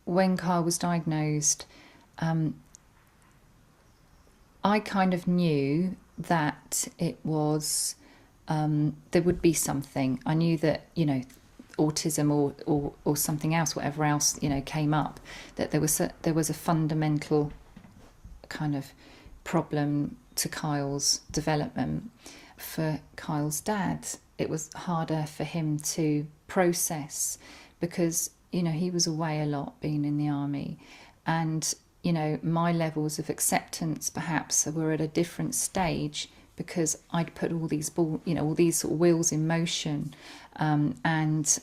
when Kyle was diagnosed, um, I kind of knew that it was there would be something. I knew that autism or something else, whatever else came up, that there was a fundamental kind of problem to Kyle's development. For Kyle's dad, it was harder for him to process because he was away a lot, being in the army, and my levels of acceptance perhaps were at a different stage because I'd put all these sort of wheels in motion, and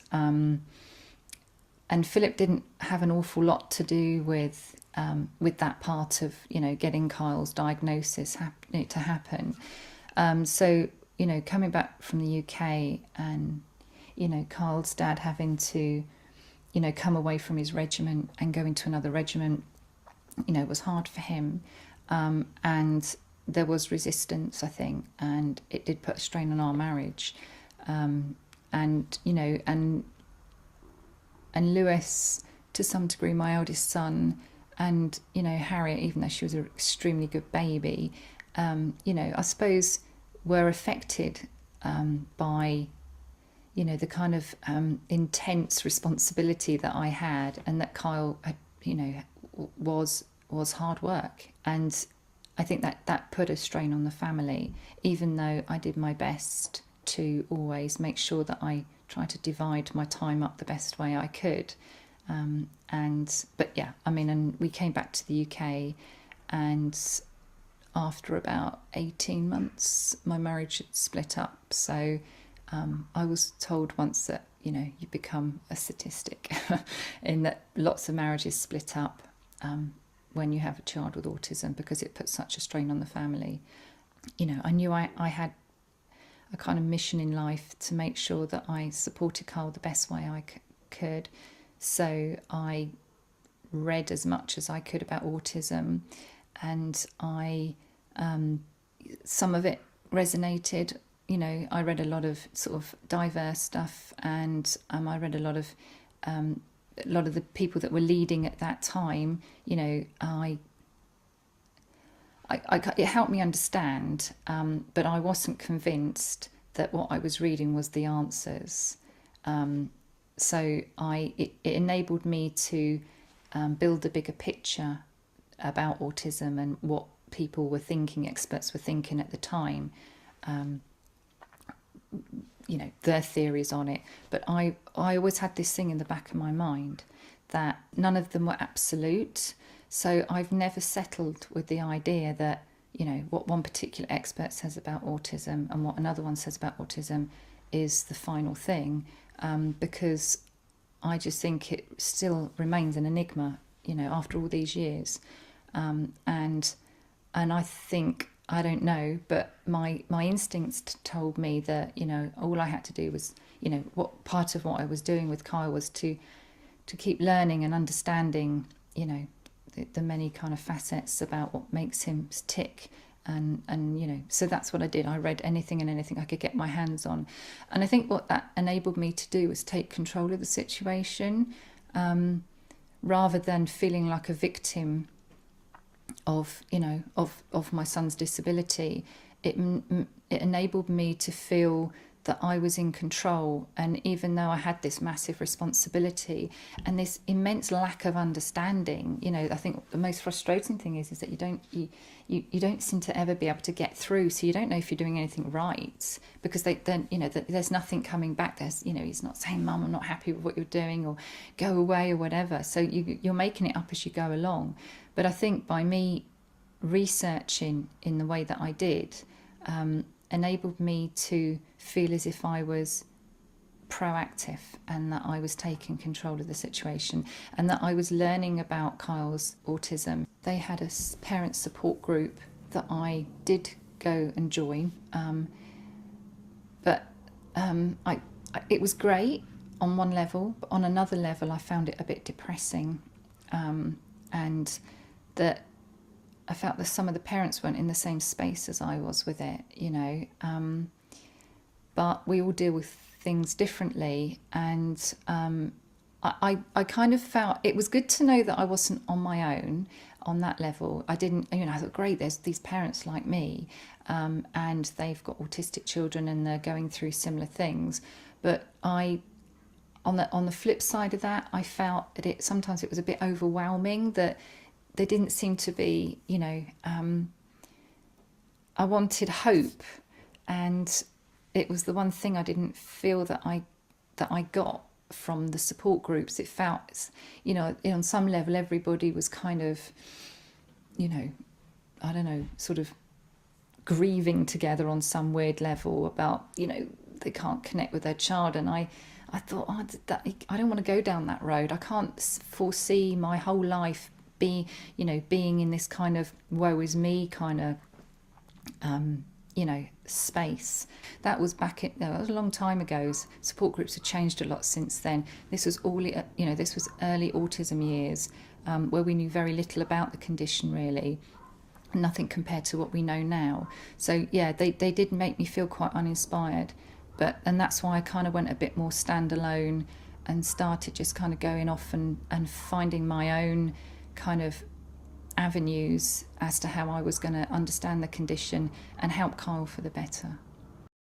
Philip didn't have an awful lot to do with that part of getting Kyle's diagnosis to happen. So coming back from the UK and Kyle's dad having to come away from his regiment and go into another regiment, it was hard for him, and there was resistance, I think, and it did put a strain on our marriage, and and Lewis, to some degree, my eldest son, and Harriet, even though she was an extremely good baby, I suppose were affected by the kind of intense responsibility that I had, and that Kyle had, was hard work, and I think that put a strain on the family. Even though I did my best to always make sure that I tried to divide my time up the best way I could, and we came back to the UK, and after about 18 months, my marriage had split up. So I was told once that you become a statistic, in that lots of marriages split up when you have a child with autism because it puts such a strain on the family. I knew I had a kind of mission in life to make sure that I supported Carl the best way I could. So I read as much as I could about autism, and some of it resonated. I read a lot of sort of diverse stuff, and I read a lot of the people that were leading at that time. It helped me understand, but I wasn't convinced that what I was reading was the answers. So it enabled me to build a bigger picture about autism and what people were thinking, experts were thinking at the time, their theories on it. But I always had this thing in the back of my mind that none of them were absolute. So I've never settled with the idea that, what one particular expert says about autism and what another one says about autism is the final thing, because I just think it still remains an enigma, after all these years. And I think, I don't know, but my instincts told me that, all I had to do was, what part of what I was doing with Kyle was to keep learning and understanding, the many kind of facets about what makes him tick. And so that's what I did. I read anything and anything I could get my hands on. And I think what that enabled me to do was take control of the situation, rather than feeling like a victim of my son's disability. It enabled me to feel that I was in control, and even though I had this massive responsibility and this immense lack of understanding, I think the most frustrating thing is that you don't seem to ever be able to get through. So you don't know if you're doing anything right, because there's nothing coming back. He's not saying, "Mum, I'm not happy with what you're doing," or "Go away," or whatever. So you're making it up as you go along. But I think by me researching in the way that I did, enabled me to feel as if I was proactive and that I was taking control of the situation, and that I was learning about Kyle's autism. They had a parent support group that I did go and join, but it was great on one level, but on another level I found it a bit depressing, and that I felt that some of the parents weren't in the same space as I was with it, but we all deal with things differently, and I kind of felt it was good to know that I wasn't on my own on that level. I didn't, I thought, great, there's these parents like me, and they've got autistic children and they're going through similar things. But on the flip side of that, I felt that sometimes it was a bit overwhelming that there didn't seem to be, I wanted hope, and it was the one thing I didn't feel that I got from the support groups. It felt, on some level, everybody was kind of, I don't know, sort of grieving together on some weird level about, they can't connect with their child. And I thought, I don't want to go down that road. I can't foresee my whole life being in this kind of woe is me kind of, space. That was that was a long time ago. Support groups have changed a lot since then. This was this was early autism years, where we knew very little about the condition, really. Nothing compared to what we know now. So yeah, they did make me feel quite uninspired, and that's why I kind of went a bit more standalone and started just kind of going off and finding my own kind of avenues as to how I was going to understand the condition and help Kyle for the better.